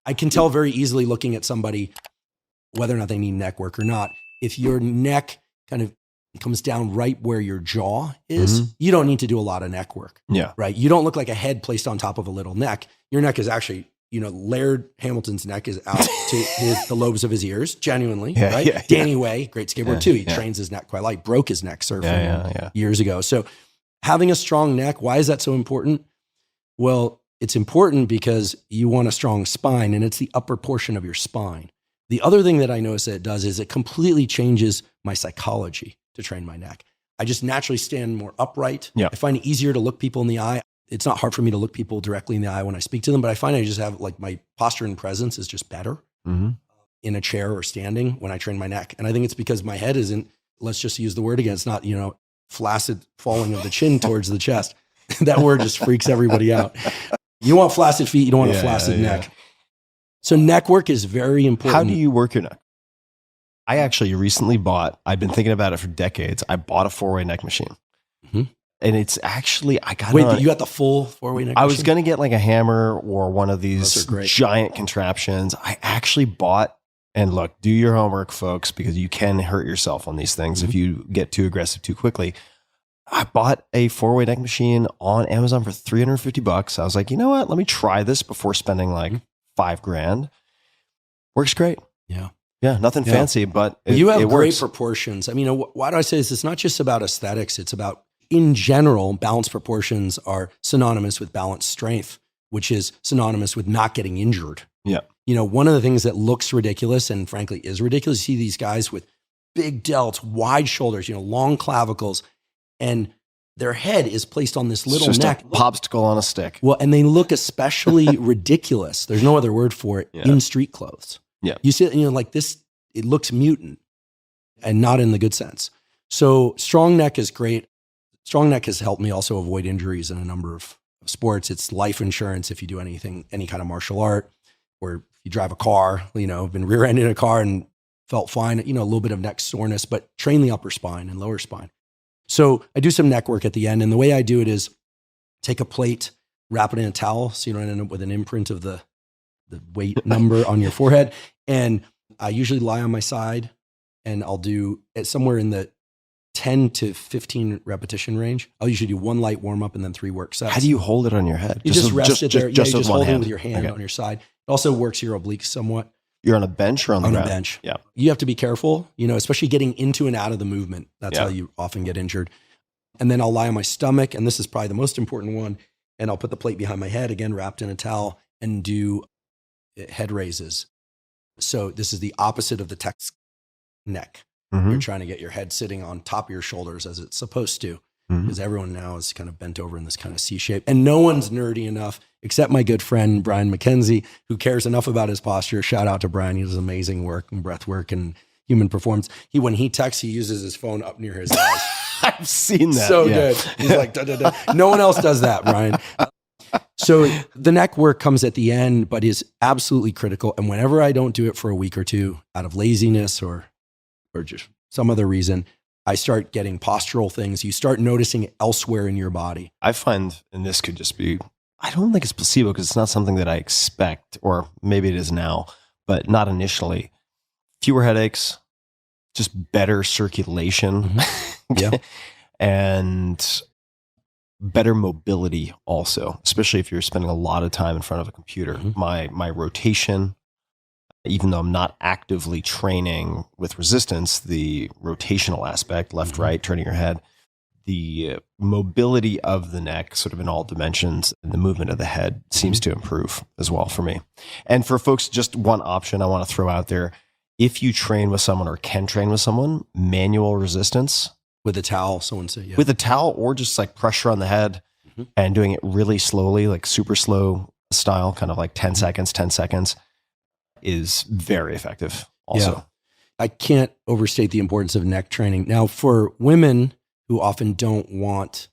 I can tell very easily looking at somebody whether or not they need neck work or not. If your neck kind of comes down right where your jaw is, you don't need to do a lot of neck work. Yeah. Right. You don't look like a head placed on top of a little neck. Your neck is actually, Laird Hamilton's neck is out to the lobes of his ears, genuinely, right? Yeah, Danny Way, great skateboarder too. He trains his neck quite light, broke his neck surfing years ago. So having a strong neck, why is that so important? Well, it's important because you want a strong spine, and it's the upper portion of your spine. The other thing that I notice that it does is it completely changes my psychology to train my neck. I just naturally stand more upright. Yeah. I find it easier to look people in the eye. It's not hard for me to look people directly in the eye when I speak to them, but I find I just have like my posture and presence is just better in a chair or standing when I train my neck. And I think it's because my head isn't, let's just use the word again, it's not, flaccid falling of the chin towards the chest. That word just freaks everybody out. You want flaccid feet, you don't want a flaccid neck. So neck work is very important. How do you work your neck? I actually recently I've been thinking about it for decades. I bought a 4-way neck machine. And it's actually, you got the full 4-way neck machine? I was going to get like a hammer or one of these giant contraptions. I actually bought, and look, do your homework, folks, because you can hurt yourself on these things if you get too aggressive too quickly. I bought a 4-way neck machine on Amazon for $350. I was like, you know what? Let me try this before spending like $5,000. Works great. Yeah. Yeah. Nothing fancy, but you have it great works. Proportions. I mean, why do I say this? It's not just about aesthetics. It's about, in general, balanced proportions are synonymous with balanced strength, which is synonymous with not getting injured. Yeah. One of the things that looks ridiculous and frankly is ridiculous, you see these guys with big delts, wide shoulders, long clavicles, and their head is placed on this little neck. A popsicle on a stick. Well, and they look especially ridiculous. There's no other word for it in street clothes. Yeah. You see, like this, it looks mutant and not in the good sense. So strong neck is great. Strong neck has helped me also avoid injuries in a number of sports. It's life insurance if you do anything, any kind of martial art, or if you drive a car, been rear-ending a car and felt fine, a little bit of neck soreness, but train the upper spine and lower spine. So I do some neck work at the end. And the way I do it is take a plate, wrap it in a towel, so you don't end up with an imprint of the weight number on your forehead. And I usually lie on my side, and I'll do it somewhere in the 10 to 15 repetition range. I'll usually do 1 light warm up and then 3 work sets. How do you hold it on your head? You just rest it there. Just you just hold hand. it with your hand on your side. It also works your obliques somewhat. You're on a bench or on the ground? On a bench. Yeah. You have to be careful, especially getting into and out of the movement. That's how you often get injured. And then I'll lie on my stomach, and this is probably the most important one, and I'll put the plate behind my head, again, wrapped in a towel, and do head raises. So this is the opposite of the text neck. You're trying to get your head sitting on top of your shoulders as it's supposed to, because everyone now is kind of bent over in this kind of C shape. And no one's nerdy enough, except my good friend, Brian McKenzie, who cares enough about his posture. Shout out to Brian. He does amazing work and breath work and human performance. When he texts, he uses his phone up near his eyes. I've seen that. So good. He's like, da, da, da. No one else does that, Brian. So the neck work comes at the end, but is absolutely critical. And whenever I don't do it for a week or two out of laziness or just some other reason, I start getting postural things. You start noticing it elsewhere in your body. I find, and this could just be, I don't think it's placebo because it's not something that I expect, or maybe it is now, but not initially. Fewer headaches, just better circulation, and better mobility also, especially if you're spending a lot of time in front of a computer. My rotation, even though I'm not actively training with resistance, the rotational aspect, left, right, turning your head, the mobility of the neck sort of in all dimensions and the movement of the head seems to improve as well for me. And for folks, just one option I want to throw out there. If you train with someone or can train with someone, manual resistance. With a towel, someone said, With a towel, or just like pressure on the head and doing it really slowly, like super slow style, kind of like 10 seconds, is very effective also. Yeah. I can't overstate the importance of neck training. Now, for women who often don't want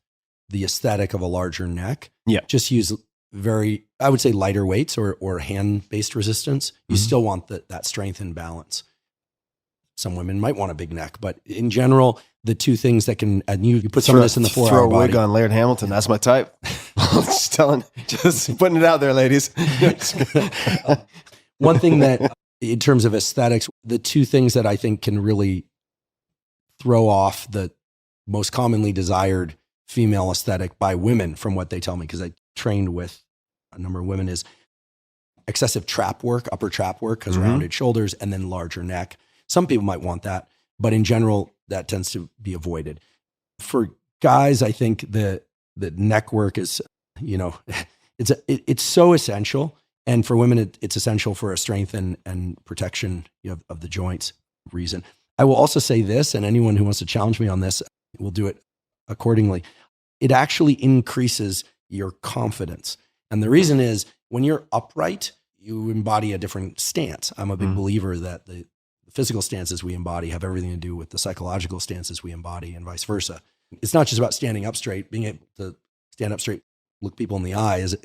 the aesthetic of a larger neck, just use I would say lighter weights or hand-based resistance. You still want that strength and balance. Some women might want a big neck, but in general, the two things that can, and you put some of this in the 4-hour throw a body. wig on Laird Hamilton. That's my type. Just putting it out there, ladies. one thing that, in terms of aesthetics, the two things that I think can really throw off the most commonly desired female aesthetic by women, from what they tell me, because I trained with a number of women, is excessive trap work, upper trap work, because rounded shoulders and then larger neck. Some people might want that, but in general, that tends to be avoided. For guys, I think the neck work is, it's so essential. And for women, it's essential for a strength and protection of the joints reason. I will also say this, and anyone who wants to challenge me on this will do it accordingly. It actually increases your confidence. And the reason is, when you're upright, you embody a different stance. I'm a big believer that the physical stances we embody have everything to do with the psychological stances we embody, and vice versa. It's not just about standing up straight. Being able to stand up straight, look people in the eye is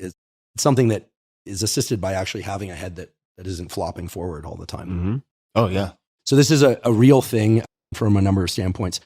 something that is assisted by actually having a head that isn't flopping forward all the time. Oh, yeah. So this is a real thing from a number of standpoints.